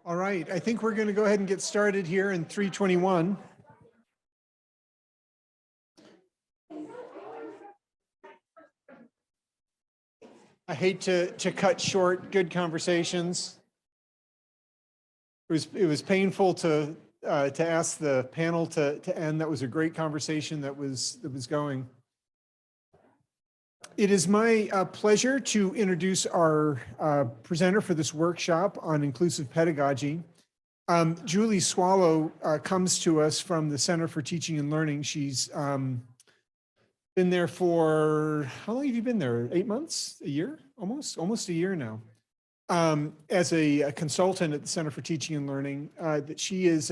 All right, I think we're going to go ahead and get started here in 3:21. I hate to cut short good conversations. It was painful to ask the panel to end. That was a great conversation that was going. It is my pleasure to introduce our presenter for this workshop on inclusive pedagogy. Julie Swallow comes to us from the Center for Teaching and Learning. She's been there for, how long have you been there? 8 months? A year? Almost a year now. As a consultant at the Center for Teaching and Learning, that she is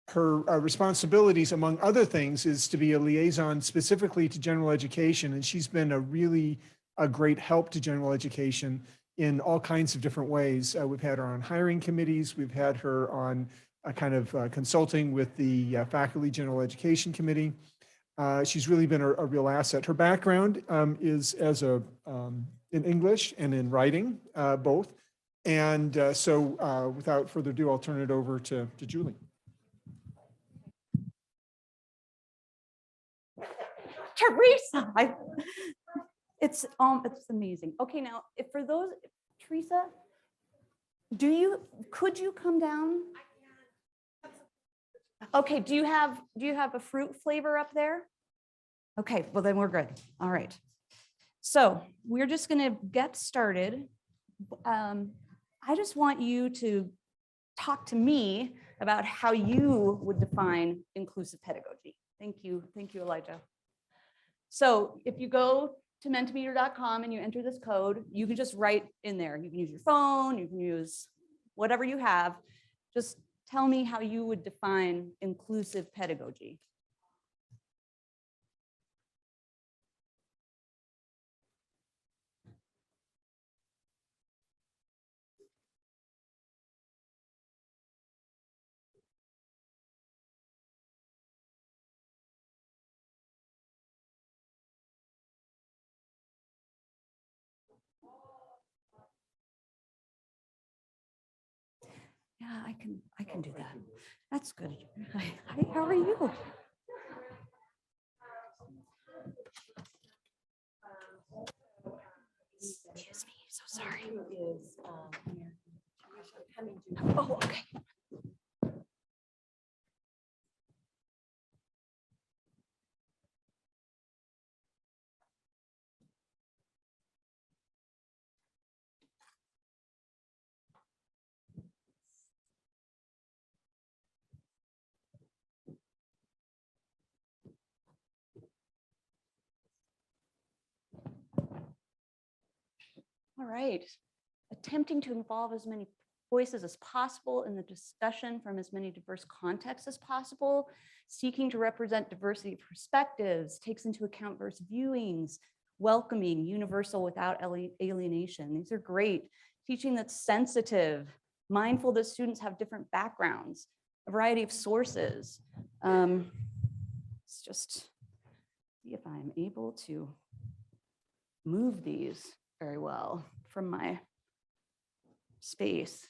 her responsibilities, among other things, is to be a liaison specifically to general education. And she's been a great help to general education in all kinds of different ways. We've had her on hiring committees. We've had her on consulting with the Faculty General Education Committee. She's really been a real asset. Her background is as in English and in writing, both. And so without further ado, I'll turn it over to Julie. Teresa, it's amazing. Okay, now if for those, Teresa, could you come down? Okay, do you have a fruit flavor up there? Okay, well then we're good. All right. So we're just gonna get started. I just want you to talk to me about how you would define inclusive pedagogy. Thank you, Elijah. So if you go to mentimeter.com and you enter this code, you can just write in there. You can use your phone, you can use whatever you have. Just tell me how you would define inclusive pedagogy. Yeah, I can do that. That's good. Hi, how are you? Excuse me, so sorry. Oh, okay. All right. Attempting to involve as many voices as possible in the discussion from as many diverse contexts as possible, seeking to represent diversity of perspectives, takes into account diverse viewings, welcoming, universal without alienation. These are great. Teaching that's sensitive, mindful that students have different backgrounds, a variety of sources. Let's just see if I'm able to move these very well from my space.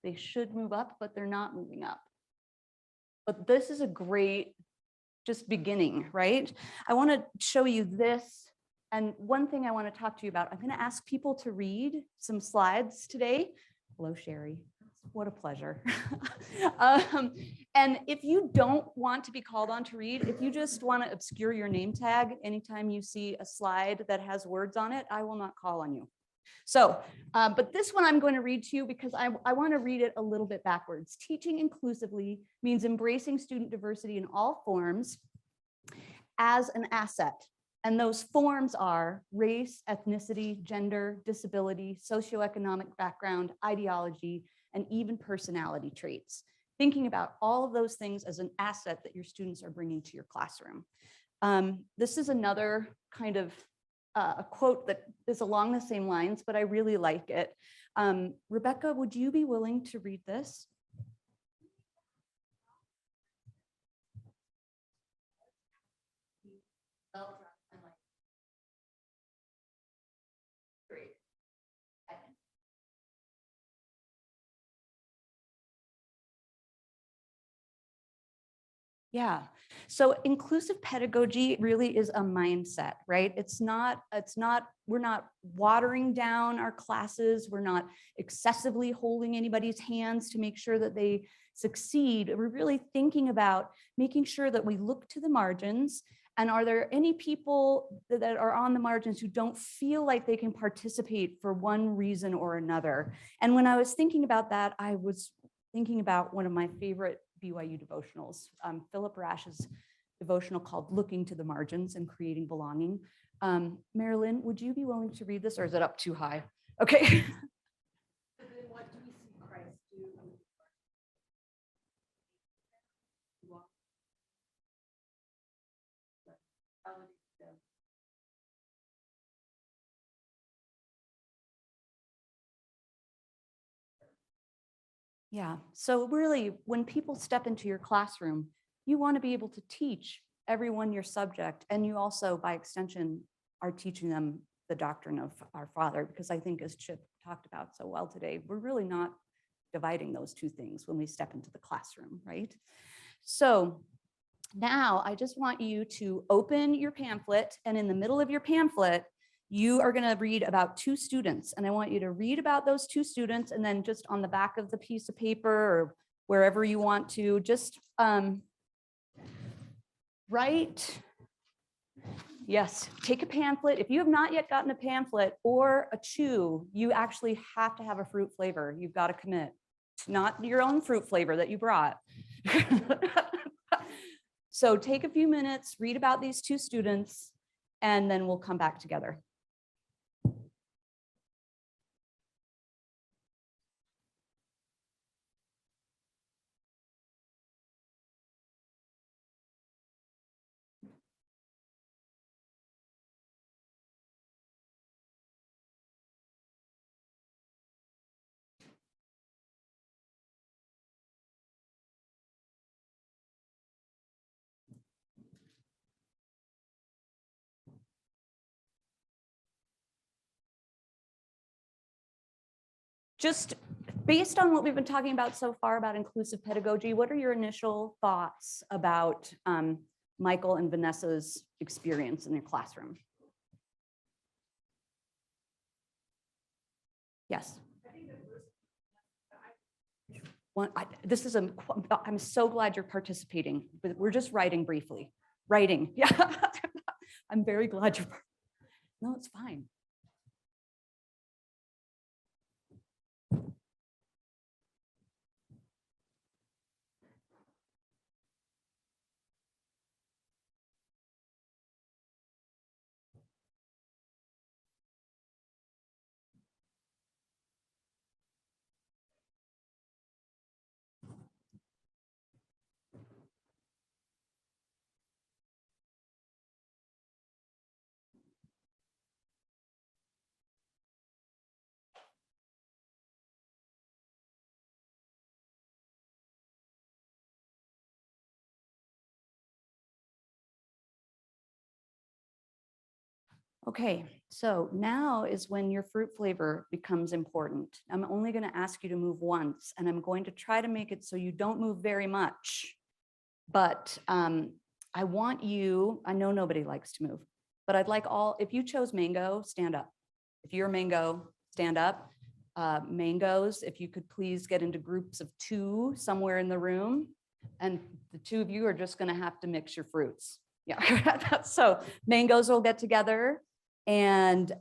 They should move up, but they're not moving up. But this is a great just beginning, right? I want to show you this. And one thing I want to talk to you about, I'm going to ask people to read some slides today. Hello, Sherry. What a pleasure. And if you don't want to be called on to read, if you just want to obscure your name tag anytime you see a slide that has words on it, I will not call on you. So, but this one I'm going to read to you because I want to read it a little bit backwards. Teaching inclusively means embracing student diversity in all forms as an asset. And those forms are race, ethnicity, gender, disability, socioeconomic background, ideology, and even personality traits. Thinking about all of those things as an asset that your students are bringing to your classroom. This is another kind of a quote that is along the same lines, but I really like it. Rebecca, would you be willing to read this? Yeah. So inclusive pedagogy really is a mindset, right? We're not watering down our classes. We're not excessively holding anybody's hands to make sure that they succeed. We're really thinking about making sure that we look to the margins. And are there any people that are on the margins who don't feel like they can participate for one reason or another? And when I was thinking about that, I was thinking about one of my favorite BYU devotionals, Philip Rash's devotional called Looking to the Margins and Creating Belonging. Marilyn, would you be willing to read this, or is it up too high? Okay. What do we see Christ do? Yeah. So really, when people step into your classroom, you want to be able to teach everyone your subject. And you also, by extension, are teaching them the doctrine of our Father, because I think, as Chip talked about so well today, we're really not dividing those two things when we step into the classroom, right? So now I just want you to open your pamphlet, and in the middle of your pamphlet, you are going to read about two students, and I want you to read about those two students, and then just on the back of the piece of paper or wherever you want to, just write. Yes, take a pamphlet. If you have not yet gotten a pamphlet or a chew, you actually have to have a fruit flavor. You've got to commit, not your own fruit flavor that you brought. So take a few minutes, read about these two students, and then we'll come back together. Just based on what we've been talking about so far about inclusive pedagogy, what are your initial thoughts about Michael and Vanessa's experience in their classroom? Yes. I'm so glad you're participating, but we're just writing briefly. Writing, yeah. I'm very glad you're, no, it's fine. Okay, so now is when your fruit flavor becomes important. I'm only going to ask you to move once, and I'm going to try to make it so you don't move very much. But I want you, I know nobody likes to move, but I'd like if you chose mango, stand up. If you're a mango, stand up. Mangoes, if you could please get into groups of 2 somewhere in the room, and the 2 of you are just going to have to mix your fruits. Yeah, so mangoes will get together. And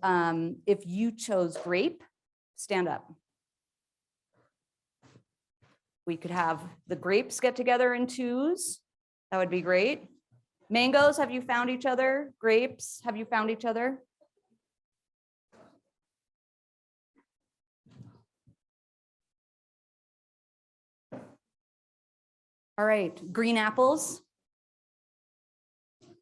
if you chose grape, stand up. We could have the grapes get together in 2s. That would be great. Mangoes, have you found each other? Grapes, have you found each other? All right, green apples.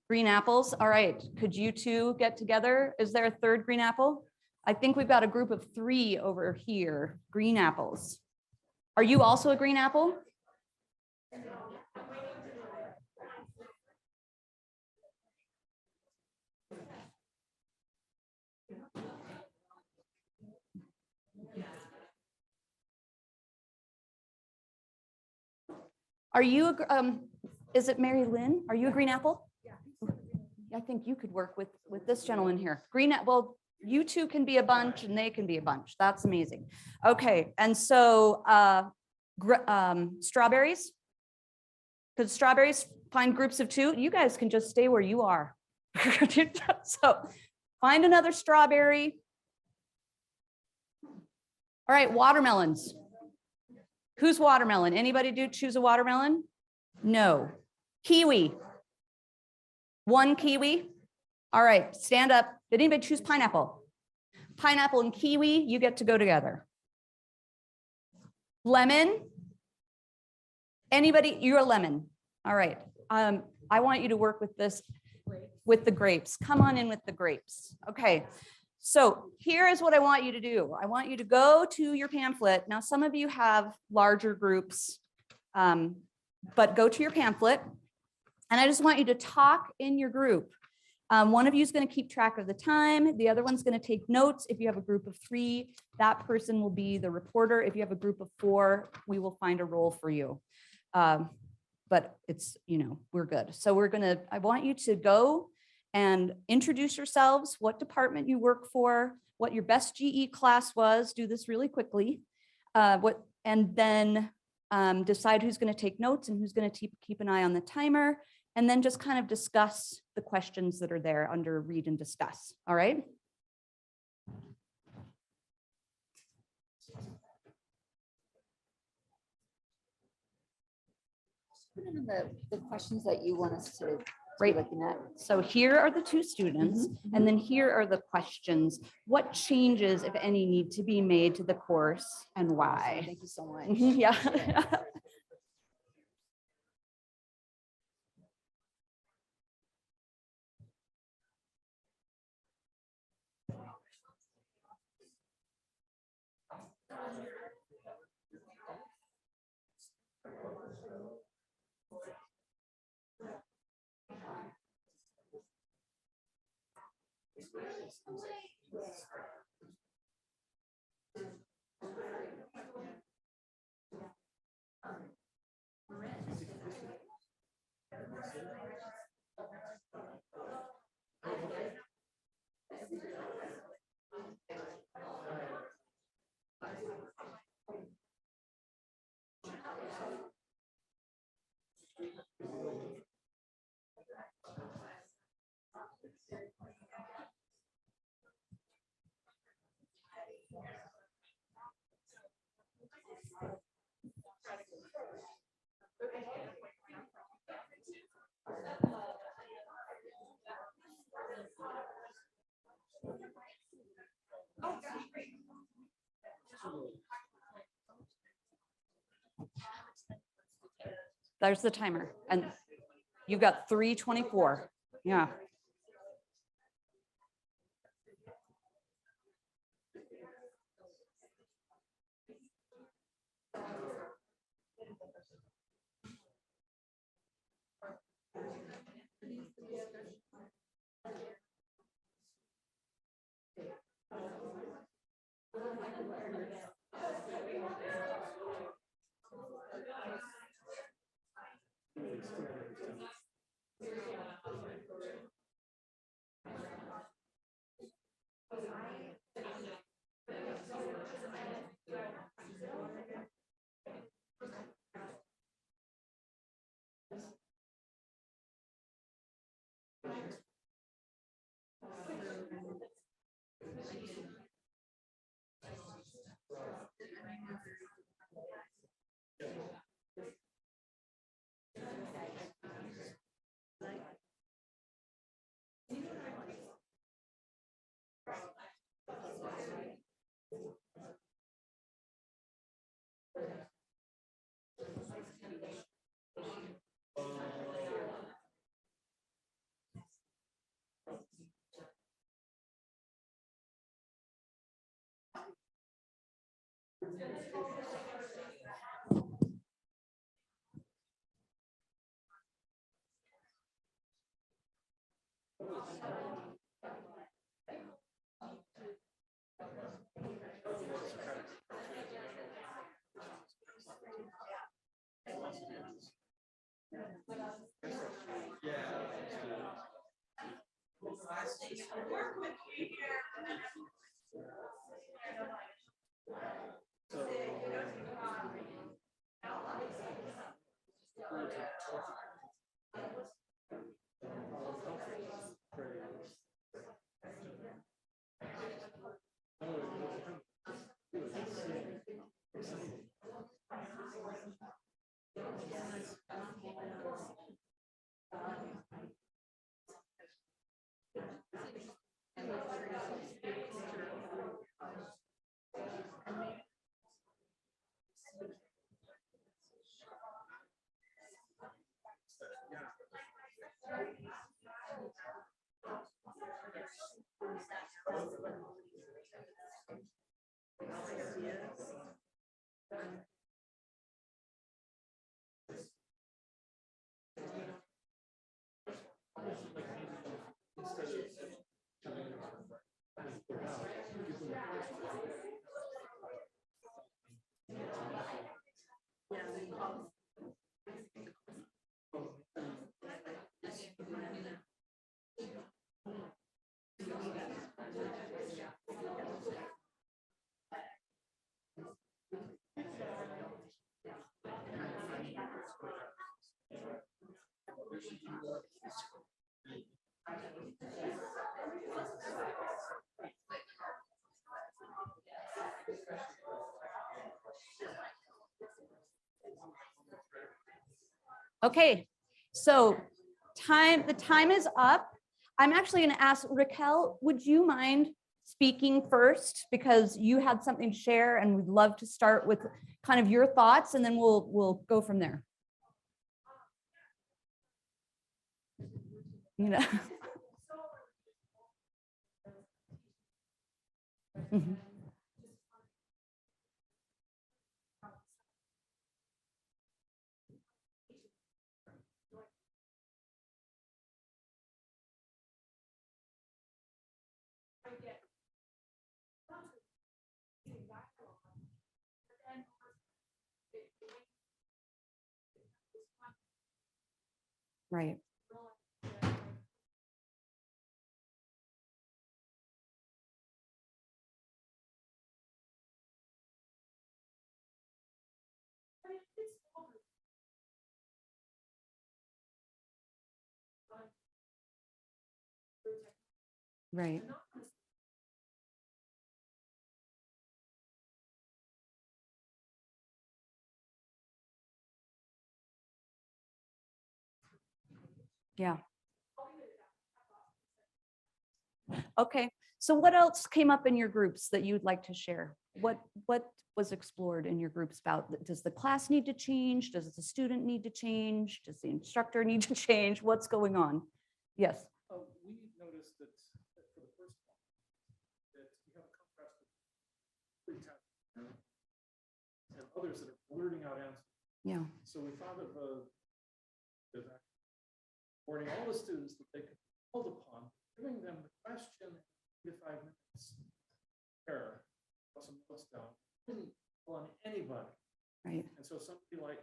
Green apples, all right. Could you 2 get together? Is there a 3rd green apple? I think we've got a group of 3 over here, green apples. Are you also a green apple? Are you Is it Mary Lynn? Are you a green apple? I think you could work with this gentleman here. Well, you two can be a bunch and they can be a bunch. That's amazing. Okay, and so strawberries. Could strawberries find groups of two? You guys can just stay where you are. So find another strawberry. All right, watermelons. Who's watermelon? Anybody choose a watermelon? No. Kiwi. One kiwi. All right, stand up. Did anybody choose pineapple? Pineapple and kiwi, you get to go together. Lemon. Anybody, you're a lemon. All right. I want you to work with this, with the grapes. Come on in with the grapes. Okay. So here is what I want you to do. I want you to go to your pamphlet. Now, some of you have larger groups, but go to your pamphlet. And I just want you to talk in your group. One of you is going to keep track of the time. The other one's going to take notes. If you have a group of 3, that person will be the reporter. If you have a group of 4, we will find a role for you. But it's, we're good. So I want you to go and introduce yourselves, what department you work for, what your best GE class was. Do this really quickly. And then decide who's going to take notes and who's going to keep an eye on the timer. And then just kind of discuss the questions that are there under read and discuss. All right. Put in the questions that you want us to Right. be looking at. So here are the 2 students, and then here are the questions. What changes, if any, need to be made to the course and why? Thank you so much. Yeah. There's the timer, and you've got 3:24. Yeah. Okay, so the time is up. I'm actually going to ask Raquel, would you mind speaking first, because you had something to share and we'd love to start with kind of your thoughts, and then we'll go from there. You know. Mhm. Right. Right. Yeah. Okay. So what else came up in your groups that you'd like to share? What was explored in your groups about, does the class need to change? Does the student need to change? Does the instructor need to change? What's going on? Yes. We noticed that for the first one, that we have a contrast with and others that are blurting out answers. Yeah. So we thought of warning all the students that they could be called upon, giving them the question in 3 to 5 minutes. Error, put some notes down, didn't call on anybody. Right. And so somebody like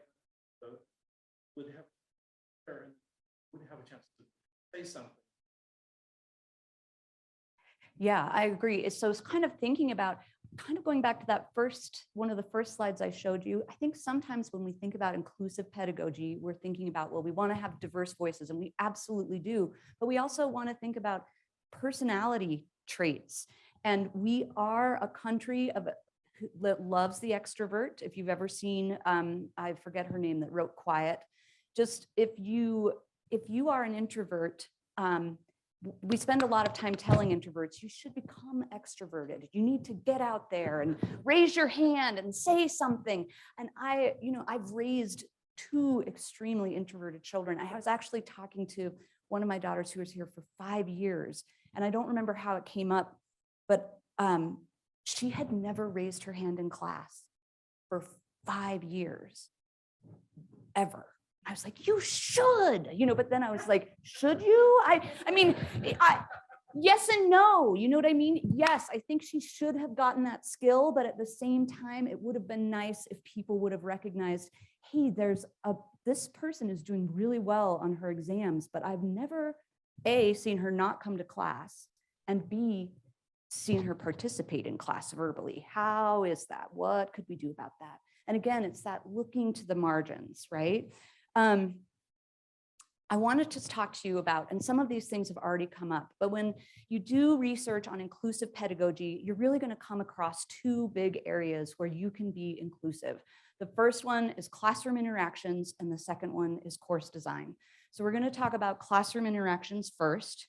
would have and would have a chance to say something. Yeah, I agree. So it's kind of thinking about, kind of going back to that one of the first slides I showed you. I think sometimes when we think about inclusive pedagogy, we're thinking about, well, we want to have diverse voices, and we absolutely do, but we also want to think about personality traits. And we are a country that loves the extrovert. If you've ever seen, I forget her name, that wrote Quiet. Just if you are an introvert, we spend a lot of time telling introverts, you should become extroverted. You need to get out there and raise your hand and say something. And I've raised 2 extremely introverted children. I was actually talking to one of my daughters who was here for 5 years, and I don't remember how it came up, but she had never raised her hand in class for 5 years, ever. I was like, you should, but then I was like, should you? I mean, yes and no, you know what I mean? Yes, I think she should have gotten that skill, but at the same time, it would have been nice if people would have recognized, hey, this person is doing really well on her exams, but I've never A, seeing her not come to class, and B, seeing her participate in class verbally. How is that? What could we do about that? And again, it's that looking to the margins, right? I wanted to talk to you about, and some of these things have already come up, but when you do research on inclusive pedagogy, you're really going to come across two big areas where you can be inclusive. The first one is classroom interactions, and the second one is course design. So we're going to talk about classroom interactions first.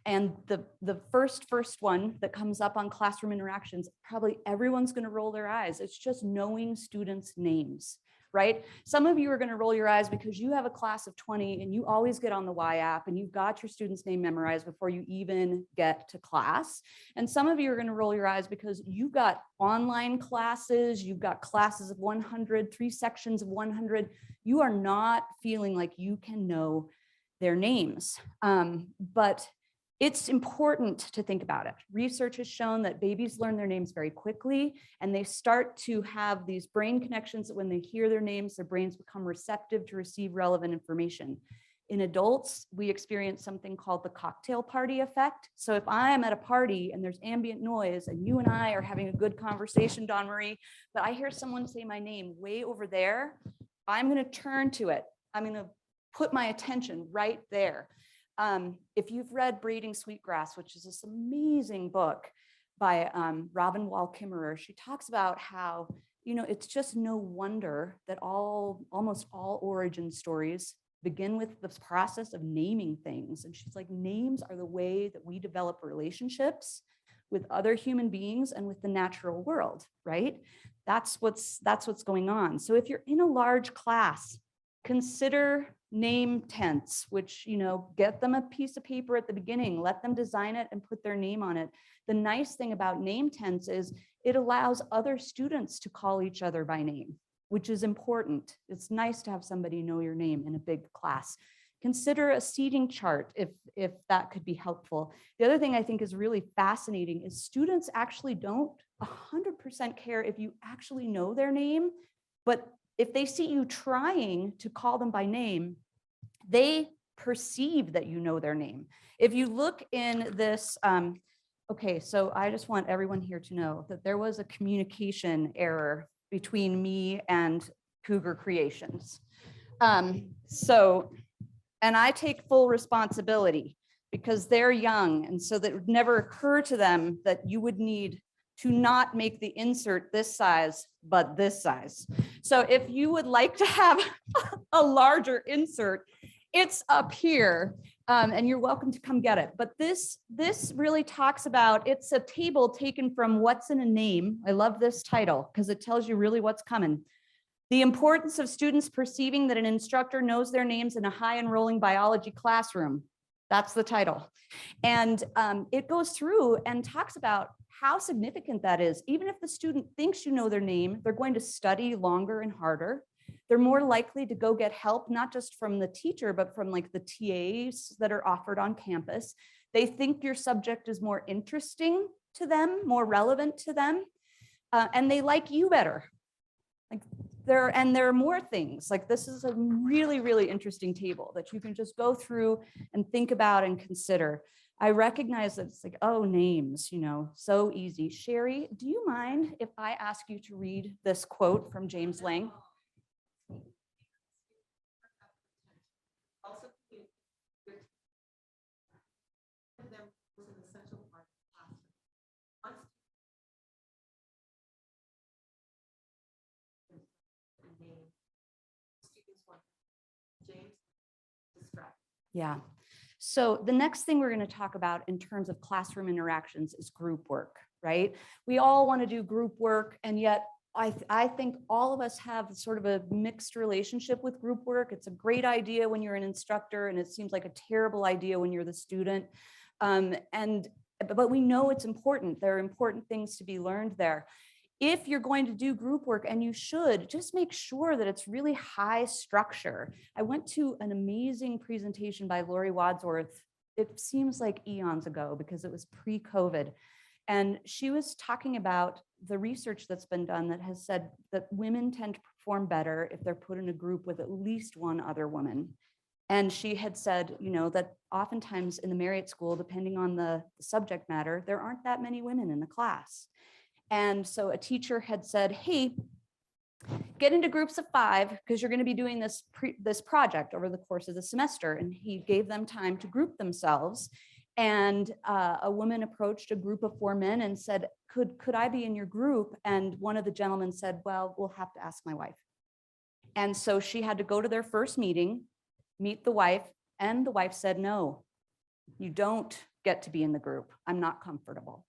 And the first one that comes up on classroom interactions, probably everyone's going to roll their eyes. It's just knowing students' names, right? Some of you are going to roll your eyes because you have a class of 20 and you always get on the Y app and you've got your student's name memorized before you even get to class. And some of you are going to roll your eyes because you've got online classes, you've got classes of 100, 3 sections of 100. You are not feeling like you can know their names. But it's important to think about it. Research has shown that babies learn their names very quickly, and they start to have these brain connections that when they hear their names, their brains become receptive to receive relevant information. In adults, we experience something called the cocktail party effect. So if I am at a party and there's ambient noise and you and I are having a good conversation, Dawn Marie, but I hear someone say my name way over there, I'm going to turn to it. I'm going to put my attention right there. If you've read Braiding Sweetgrass, which is this amazing book by Robin Wall Kimmerer, she talks about how, you know, it's just no wonder that almost all origin stories begin with this process of naming things. And she's like, names are the way that we develop relationships with other human beings and with the natural world, right? That's what's going on. So if you're in a large class, consider name tents, which, you know, get them a piece of paper at the beginning, let them design it and put their name on it. The nice thing about name tents is it allows other students to call each other by name, which is important. It's nice to have somebody know your name in a big class. Consider a seating chart if that could be helpful. The other thing I think is really fascinating is students actually don't 100% care if you actually know their name, but if they see you trying to call them by name, they perceive that you know their name. If you look in this, okay, so I just want everyone here to know that there was a communication error between me and Cougar Creations. And I take full responsibility because they're young, and so that it would never occur to them that you would need to not make the insert this size, but this size. So if you would like to have a larger insert, it's up here, and you're welcome to come get it. But this really talks about, it's a table taken from What's in a Name. I love this title because it tells you really what's coming. The importance of students perceiving that an instructor knows their names in a high enrolling biology classroom. That's the title. And it goes through and talks about how significant that is. Even if the student thinks you know their name, they're going to study longer and harder. They're more likely to go get help, not just from the teacher, but from like the TAs that are offered on campus. They think your subject is more interesting to them, more relevant to them, and they like you better. Like there are more things. Like this is a really, really interesting table that you can just go through and think about and consider. I recognize that it's like, oh, names, you know, so easy. Sherry, do you mind if I ask you to read this quote from James Lang? Also, give them was an essential part of the classroom. Students want James distract. Yeah. So the next thing we're going to talk about in terms of classroom interactions is group work, right? We all want to do group work, and yet I think all of us have sort of a mixed relationship with group work. It's a great idea when you're an instructor, and it seems like a terrible idea when you're the student. But we know it's important. There are important things to be learned there. If you're going to do group work, and you should, just make sure that it's really high structure. I went to an amazing presentation by Lori Wadsworth. It seems like eons ago because it was pre-COVID. And she was talking about the research that's been done that has said that women tend to perform better if they're put in a group with at least one other woman. And she had said, that oftentimes in the Marriott School, depending on the subject matter, there aren't that many women in the class. And so a teacher had said, hey, get into groups of 5 because you're going to be doing this project over the course of the semester. And he gave them time to group themselves. And a woman approached a group of 4 men and said, could I be in your group? And one of the gentlemen said, well, we'll have to ask my wife. And so she had to go to their first meeting, meet the wife, and the wife said, no, you don't get to be in the group. I'm not comfortable.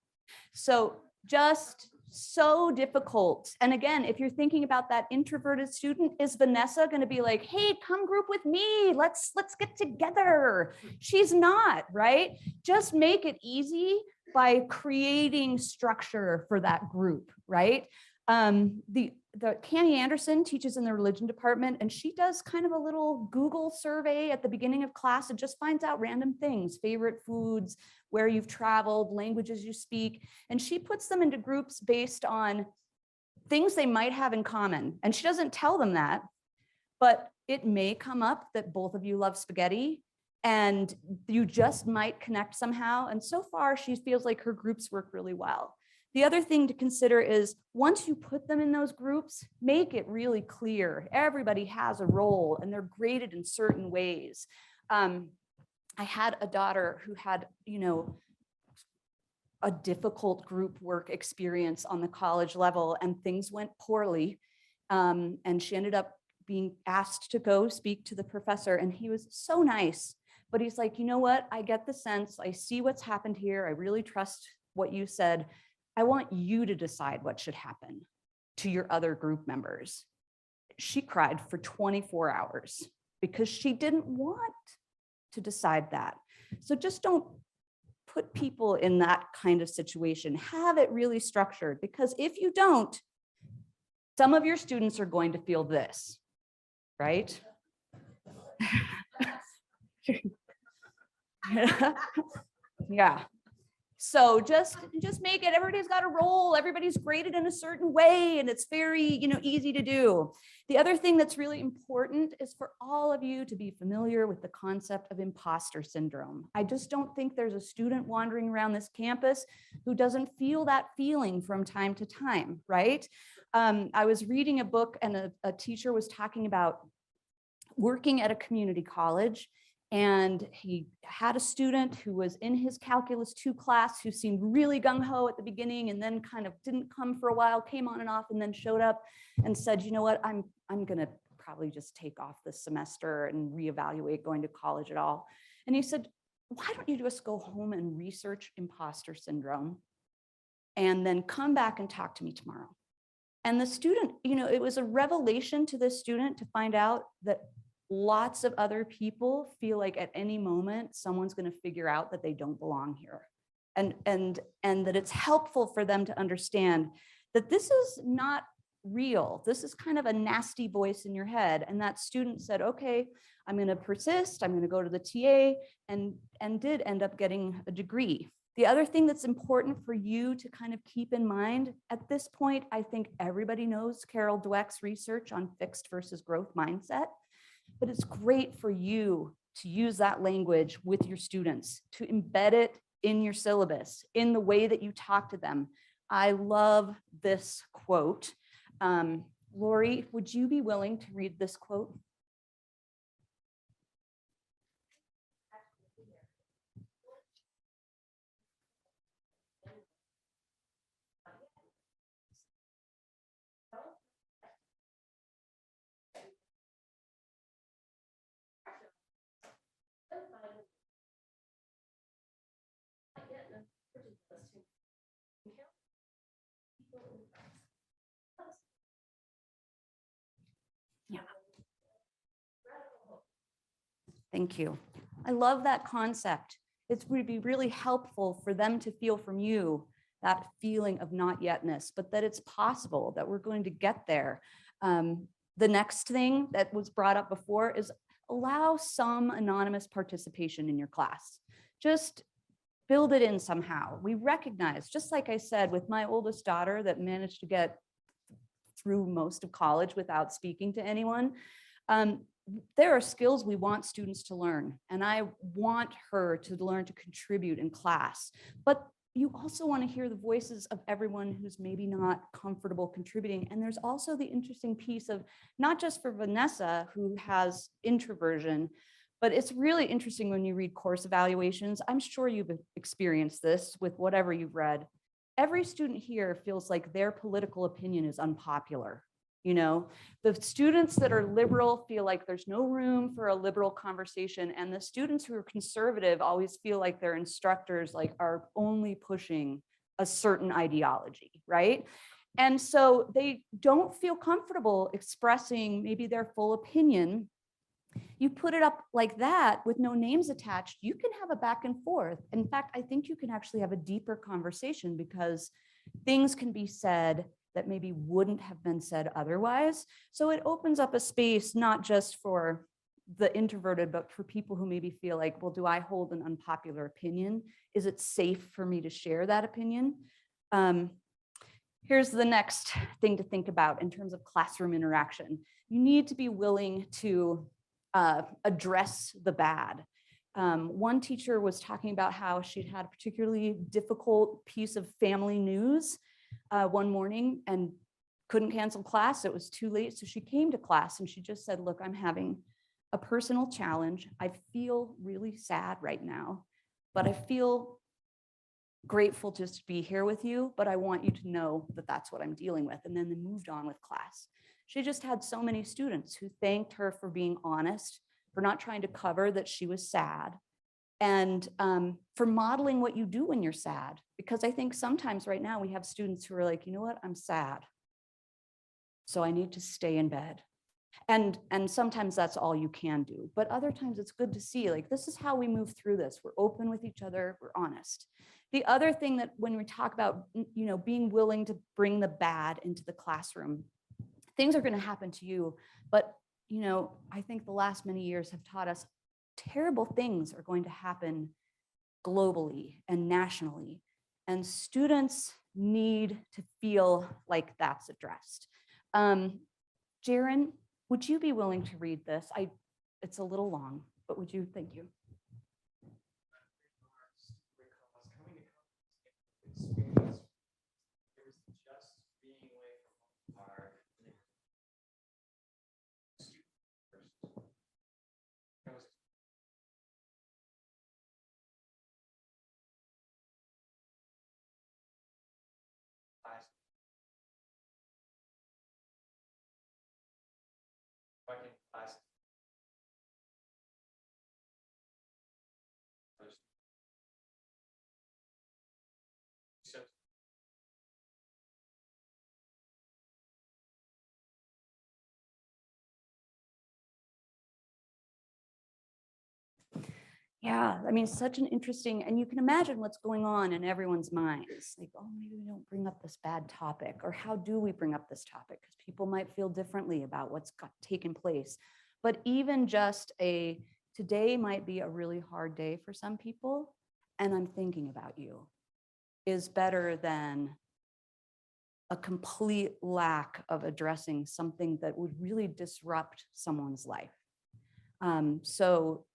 So just so difficult. And again, if you're thinking about that introverted student, is Vanessa going to be like, hey, come group with me, let's get together? She's not, right? Just make it easy by creating structure for that group, right? The Candy Anderson teaches in the religion department, and she does kind of a little Google survey at the beginning of class and just finds out random things, favorite foods, where you've traveled, languages you speak, and she puts them into groups based on things they might have in common. And she doesn't tell them that, but it may come up that both of you love spaghetti and you just might connect somehow. And so far, she feels like her groups work really well. The other thing to consider is once you put them in those groups, make it really clear. Everybody has a role and they're graded in certain ways. I had a daughter who had, a difficult group work experience on the college level, and things went poorly. And she ended up being asked to go speak to the professor, and he was so nice, but he's like, you know what? I get the sense, I see what's happened here. I really trust what you said. I want you to decide what should happen to your other group members. She cried for 24 hours because she didn't want to decide that. So just don't put people in that kind of situation. Have it really structured, because if you don't, some of your students are going to feel this, right? Yeah. So just make it, everybody's got a role, everybody's graded in a certain way, and it's very, easy to do. The other thing that's really important is for all of you to be familiar with the concept of imposter syndrome. I just don't think there's a student wandering around this campus who doesn't feel that feeling from time to time, right? I was reading a book, and a teacher was talking about working at a community college. And he had a student who was in his Calculus 2 class who seemed really gung-ho at the beginning and then kind of didn't come for a while, came on and off, and then showed up and said, you know what, I'm going to probably just take off this semester and reevaluate going to college at all. And he said, why don't you just go home and research imposter syndrome and then come back and talk to me tomorrow? And the student, it was a revelation to this student to find out that lots of other people feel like at any moment someone's going to figure out that they don't belong here, and that it's helpful for them to understand that this is not real. This is kind of a nasty voice in your head. And that student said, okay, I'm going to persist. I'm going to go to the TA, and did end up getting a degree. The other thing that's important for you to kind of keep in mind at this point, I think everybody knows Carol Dweck's research on fixed versus growth mindset. But it's great for you to use that language with your students, to embed it in your syllabus, in the way that you talk to them. I love this quote. Lori, would you be willing to read this quote? Yeah. Thank you. I love that concept. It would be really helpful for them to feel from you that feeling of not yetness, but that it's possible, that we're going to get there. The next thing that was brought up before is allow some anonymous participation in your class. Just build it in somehow. We recognize, just like I said, with my oldest daughter that managed to get through most of college without speaking to anyone, there are skills we want students to learn, and I want her to learn to contribute in class, but you also want to hear the voices of everyone who's maybe not comfortable contributing. And there's also the interesting piece of not just for Vanessa, who has introversion, but it's really interesting when you read course evaluations. I'm sure you've experienced this with whatever you've read. Every student here feels like their political opinion is unpopular. You know, the students that are liberal feel like there's no room for a liberal conversation, and the students who are conservative always feel like their instructors like are only pushing a certain ideology, right? And so they don't feel comfortable expressing maybe their full opinion. You put it up like that with no names attached, you can have a back and forth. In fact, I think you can actually have a deeper conversation because things can be said that maybe wouldn't have been said otherwise. So it opens up a space, not just for the introverted, but for people who maybe feel like, well, do I hold an unpopular opinion? Is it safe for me to share that opinion? Here's the next thing to think about in terms of classroom interaction. You need to be willing to address the bad. One teacher was talking about how she'd had a particularly difficult piece of family news one morning and couldn't cancel class. It was too late. So she came to class and she just said, look, I'm having a personal challenge. I feel really sad right now, but I feel grateful just to be here with you, but I want you to know that that's what I'm dealing with. And then they moved on with class. She just had so many students who thanked her for being honest, for not trying to cover that she was sad, and for modeling what you do when you're sad. Because I think sometimes right now we have students who are like, you know what, I'm sad, so I need to stay in bed. And sometimes that's all you can do. But other times it's good to see, like, this is how we move through this. We're open with each other, we're honest. The other thing that when we talk about, you know, being willing to bring the bad into the classroom, things are going to happen to you. But, you know, I think the last many years have taught us terrible things are going to happen globally and nationally. And students need to feel like that's addressed. Jaren, would you be willing to read this? It's a little long, but would you? Thank you. Yeah, I mean, such an interesting, and you can imagine what's going on in everyone's minds. Like, oh, maybe we don't bring up this bad topic, or how do we bring up this topic? Because people might feel differently about what's taken place. But even just today might be a really hard day for some people, and I'm thinking about you, is better than a complete lack of addressing something that would really disrupt someone's life. So,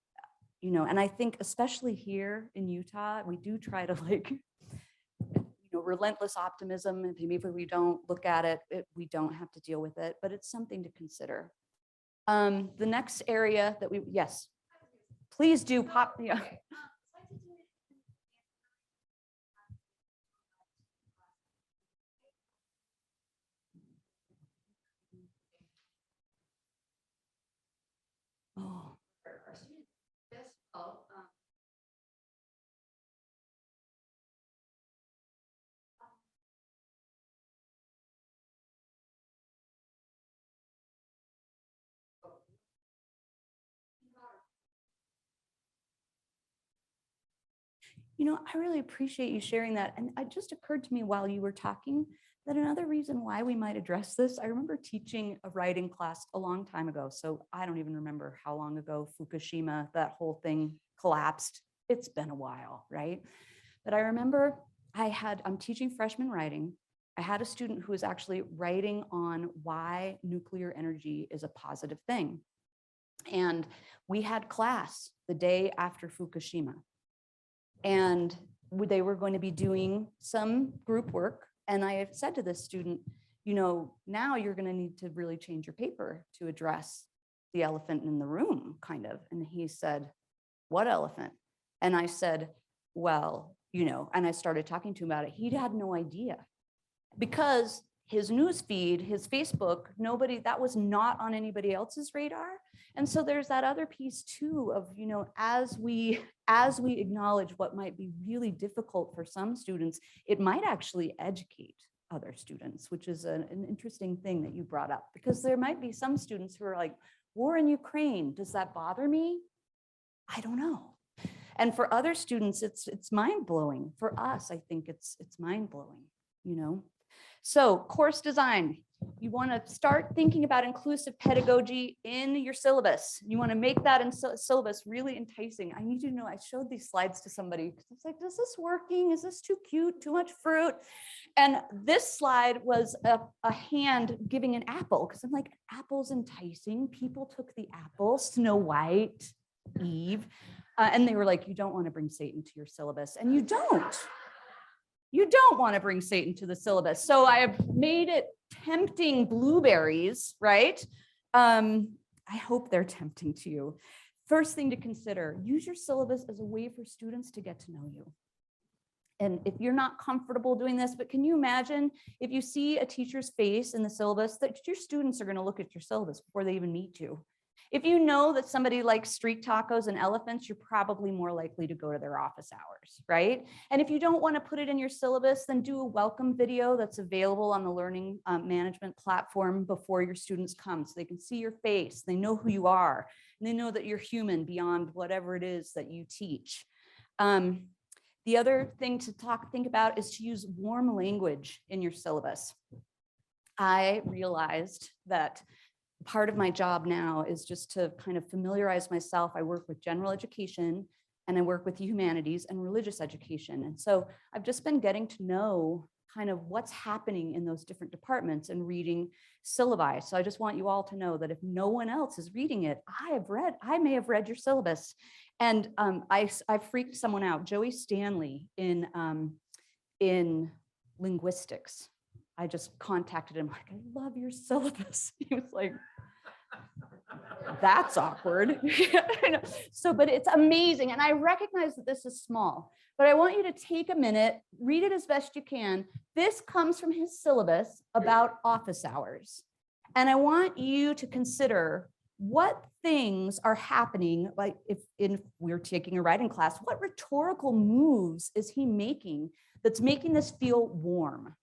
you know, and I think especially here in Utah, we do try to, like, you know, relentless optimism. And maybe if we don't look at it, we don't have to deal with it, but it's something to consider. The next area that yes, please do pop. Yeah. Oh. You know, I really appreciate you sharing that. And it just occurred to me while you were talking that another reason why we might address this, I remember teaching a writing class a long time ago. So I don't even remember how long ago Fukushima, that whole thing collapsed. It's been a while, right? But I remember I'm teaching freshman writing. I had a student who was actually writing on why nuclear energy is a positive thing. And we had class the day after Fukushima. And they were going to be doing some group work. And I had said to this student, you know, now you're going to need to really change your paper to address the elephant in the room, kind of. And he said, what elephant? And I said, well, you know, and I started talking to him about it. He had no idea because his news feed, his Facebook, that was not on anybody else's radar. And so there's that other piece too of, you know, as we acknowledge what might be really difficult for some students, it might actually educate other students, which is an interesting thing that you brought up, because there might be some students who are like, war in Ukraine, does that bother me? I don't know. And for other students, it's mind-blowing. For us, I think it's mind-blowing, you know? So course design, you want to start thinking about inclusive pedagogy in your syllabus. You want to make that in syllabus really enticing. I need you to know, I showed these slides to somebody. It's like, is this working? Is this too cute? Too much fruit? And this slide was a hand giving an apple, because I'm like, apple's enticing. People took the apple, Snow White, Eve, and they were like, you don't want to bring Satan to your syllabus. And you don't. You don't want to bring Satan to the syllabus. So I have made it tempting blueberries, right? I hope they're tempting to you. First thing to consider, use your syllabus as a way for students to get to know you. And if you're not comfortable doing this, but can you imagine if you see a teacher's face in the syllabus, that your students are going to look at your syllabus before they even meet you. If you know that somebody likes street tacos and elephants, you're probably more likely to go to their office hours, right? And if you don't want to put it in your syllabus, then do a welcome video that's available on the learning management platform before your students come, so they can see your face, they know who you are, and they know that you're human beyond whatever it is that you teach. The other thing to think about is to use warm language in your syllabus. I realized that part of my job now is just to kind of familiarize myself. I work with general education and I work with humanities and religious education. And so I've just been getting to know kind of what's happening in those different departments and reading syllabi. So I just want you all to know that if no one else is reading it, I may have read your syllabus. And I freaked someone out, Joey Stanley in linguistics. I just contacted him like, I love your syllabus. He was like, that's awkward. So, but it's amazing. And I recognize that this is small, but I want you to take a minute, read it as best you can. This comes from his syllabus about office hours. And I want you to consider what things are happening, like if we're taking a writing class, what rhetorical moves is he making that's making this feel warm?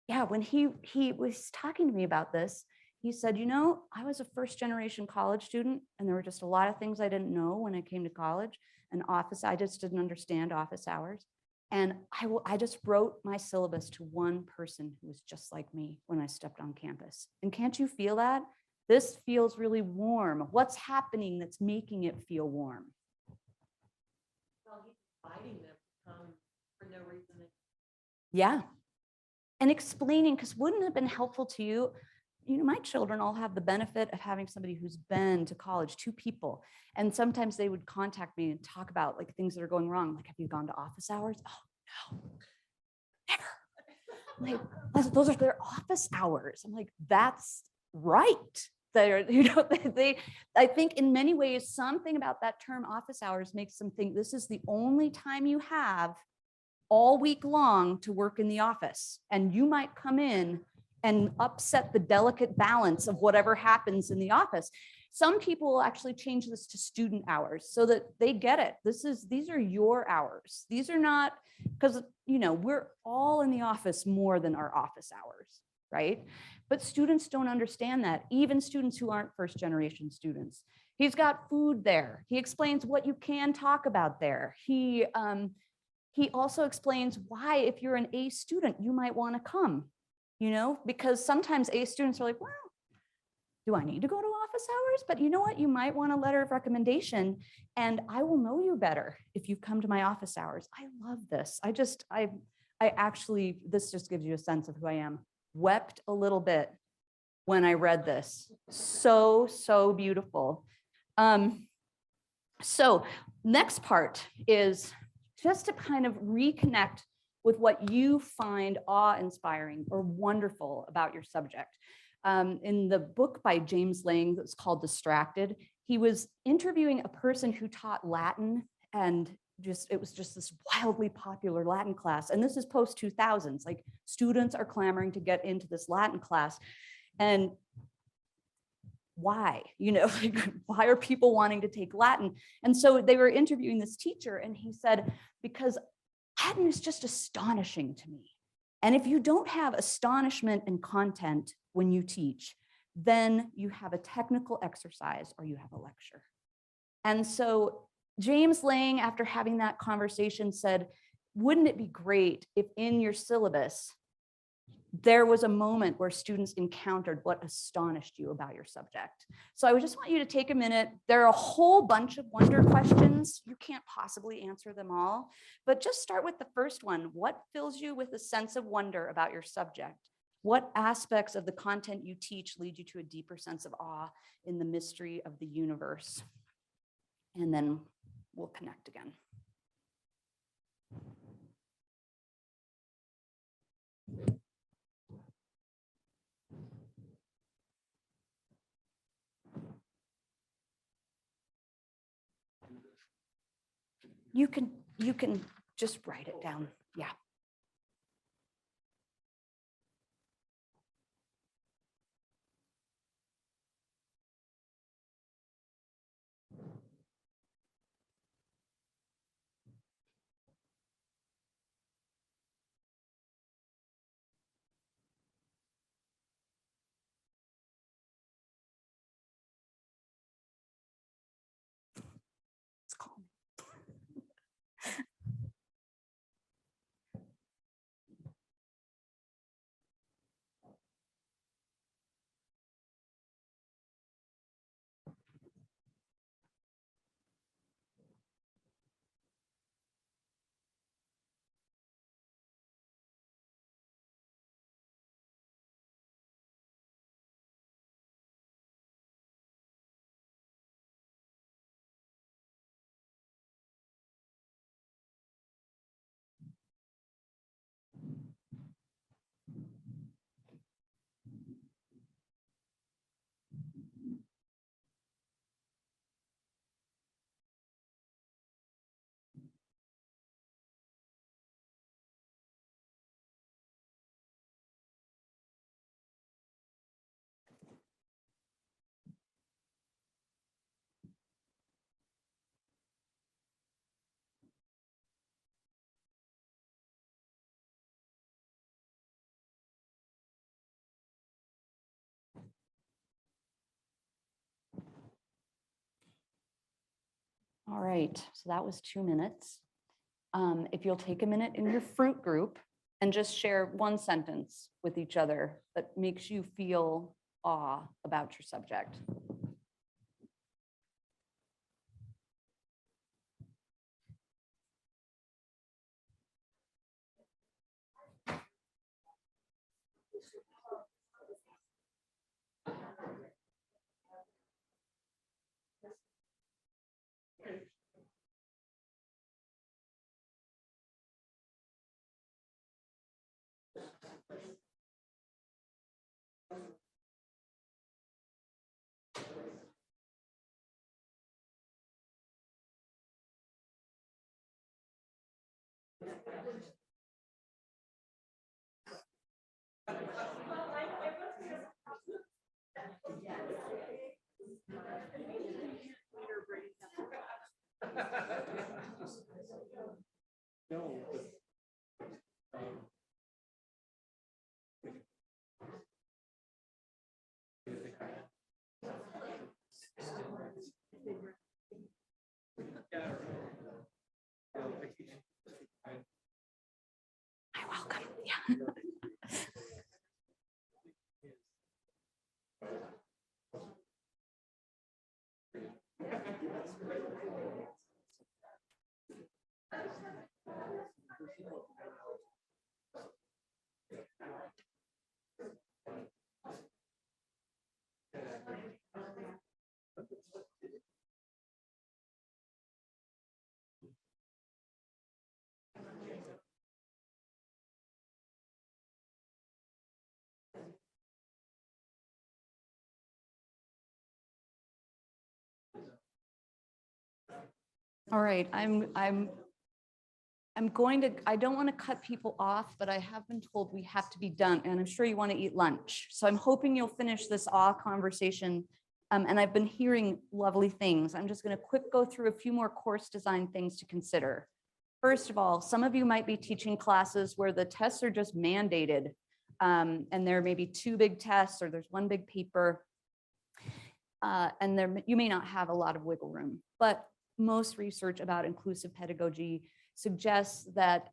Yeah, when he was talking to me about this, he said, you know, I was a first generation college student and there were just a lot of things I didn't know when I came to college, and I just didn't understand office hours. And I just wrote my syllabus to one person who was just like me when I stepped on campus. And can't you feel that? This feels really warm. What's happening that's making it feel warm? Well, he's inviting them to come for no reason. Yeah. And explaining, because wouldn't it have been helpful to you? You know, my children all have the benefit of having somebody who's been to college, 2 people. And sometimes they would contact me and talk about like things that are going wrong. Like, have you gone to office hours? Oh, no, never. Like, those are their office hours. I'm like, that's right. They're, you know, I think in many ways, something about that term office hours makes them think this is the only time you have all week long to work in the office. And you might come in and upset the delicate balance of whatever happens in the office. Some people will actually change this to student hours so that they get it. These are your hours. These are not, because we're all in the office more than our office hours, right? But students don't understand that, even students who aren't first generation students. He's got food there. He explains what you can talk about there. He also explains why, if you're an A student, you might want to come, because sometimes A students are like, well, do I need to go to office hours? But you know what? You might want a letter of recommendation, and I will know you better if you've come to my office hours. I love this. I actually, this just gives you a sense of who I am. Wept a little bit when I read this. So, so beautiful. So next part is just to kind of reconnect with what you find awe-inspiring or wonderful about your subject. In the book by James Lang that's called Distracted, he was interviewing a person who taught Latin, and it was just this wildly popular Latin class. And this is post 2000s, like students are clamoring to get into this Latin class. And why, why are people wanting to take Latin? And so they were interviewing this teacher, and he said, because Latin is just astonishing to me. And if you don't have astonishment and content when you teach, then you have a technical exercise or you have a lecture. And so James Lang, after having that conversation, said, wouldn't it be great if in your syllabus, there was a moment where students encountered what astonished you about your subject? So I would just want you to take a minute. There are a whole bunch of wonder questions. You can't possibly answer them all, but just start with the first one. What fills you with a sense of wonder about your subject? What aspects of the content you teach lead you to a deeper sense of awe in the mystery of the universe? And then we'll connect again. You can just write it down. Yeah. It's calm. All right, so that was 2 minutes. If you'll take a minute in your fruit group and just share one sentence with each other that makes you feel awe about your subject. No, but, You're welcome. Yeah. All right, I'm going to, I don't want to cut people off, but I have been told we have to be done, and I'm sure you want to eat lunch. So I'm hoping you'll finish this awe conversation. And I've been hearing lovely things. I'm just going to quick go through a few more course design things to consider. First of all, some of you might be teaching classes where the tests are just mandated, and there may be 2 big tests or there's 1 big paper, and there you may not have a lot of wiggle room. But most research about inclusive pedagogy suggests that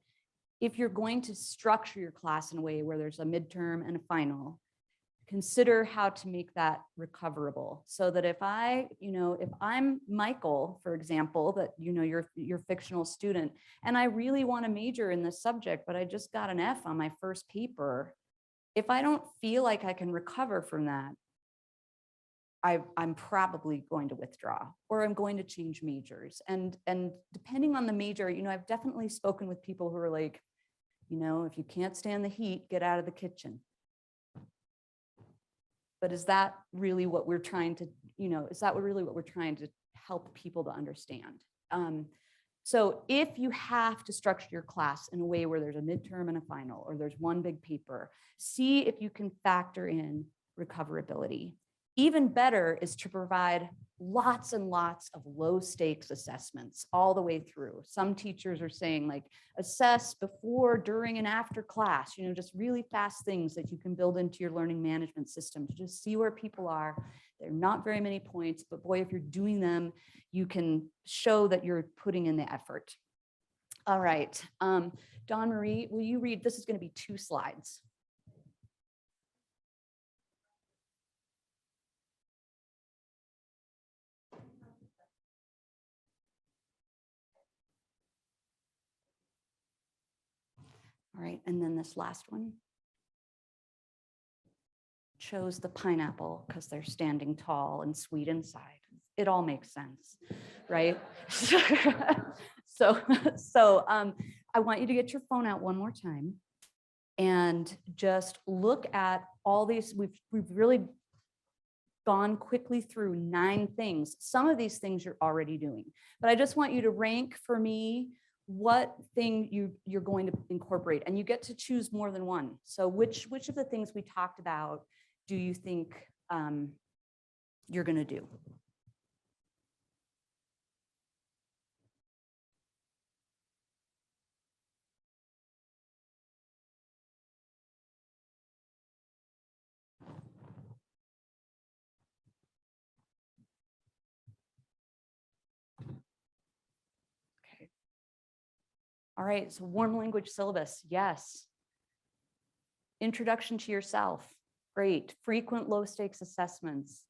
if you're going to structure your class in a way where there's a midterm and a final, consider how to make that recoverable, so that if I'm Michael, for example, that you're fictional student, and I really want to major in this subject, but I just got an F on my first paper. If I don't feel like I can recover from that, I'm probably going to withdraw, or I'm going to change majors. And depending on the major, I've definitely spoken with people who are like, if you can't stand the heat, get out of the kitchen. But is that really what we're trying to, really what we're trying to help people to understand? So if you have to structure your class in a way where there's a midterm and a final, or there's 1 big paper, see if you can factor in recoverability. Even better is to provide lots and lots of low stakes assessments all the way through. Some teachers are saying, like, assess before, during, and after class, just really fast things that you can build into your learning management system to just see where people are. They're not very many points, but boy, if you're doing them, you can show that you're putting in the effort. All right, Dawn Marie, will you read? This is going to be 2 slides. All right, and then this last one chose the pineapple because they're standing tall and sweet inside. It all makes sense, right? So I want you to get your phone out one more time and just look at all these. We've really gone quickly through 9 things. Some of these things you're already doing, but I just want you to rank for me what thing you're going to incorporate, and you get to choose more than one. So which of the things we talked about do you think you're going to do? Okay. All right, so warm language syllabus, yes. Introduction to yourself, great. Frequent low stakes assessments,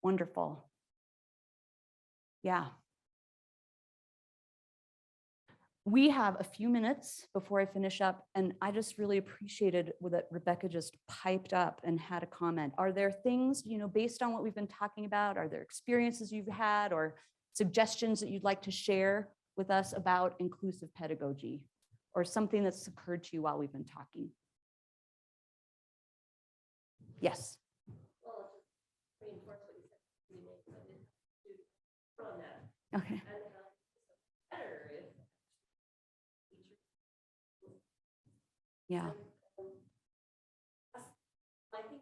wonderful. Yeah. We have a few minutes before I finish up, and I just really appreciated that Rebecca just piped up and had a comment. Are there things, based on what we've been talking about, are there experiences you've had or suggestions that you'd like to share with us about inclusive pedagogy, or something that's occurred to you while we've been talking? Yes. Well, just reinforce what you said. We make something to on that. Okay. And better if teachers. Yeah. I think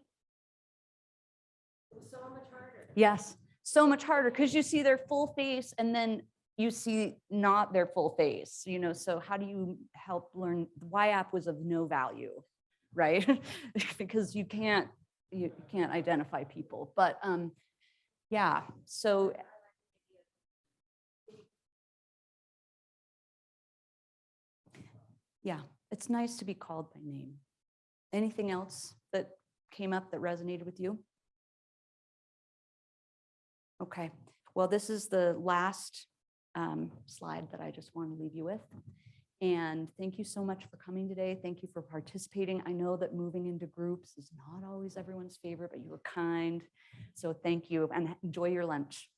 it was so much harder. Yes. so much harder because you see their full face and then you see not their full face, you know, so how do you help learn? The Y-app was of no value, right? Because you can't identify people, but yeah, so yeah, it's nice to be called by name. Anything else that came up that resonated with you? Okay, well, this is the last slide that I just want to leave you with. And thank you so much for coming today. Thank you for participating. I know that moving into groups is not always everyone's favorite, but you were kind. So thank you and enjoy your lunch.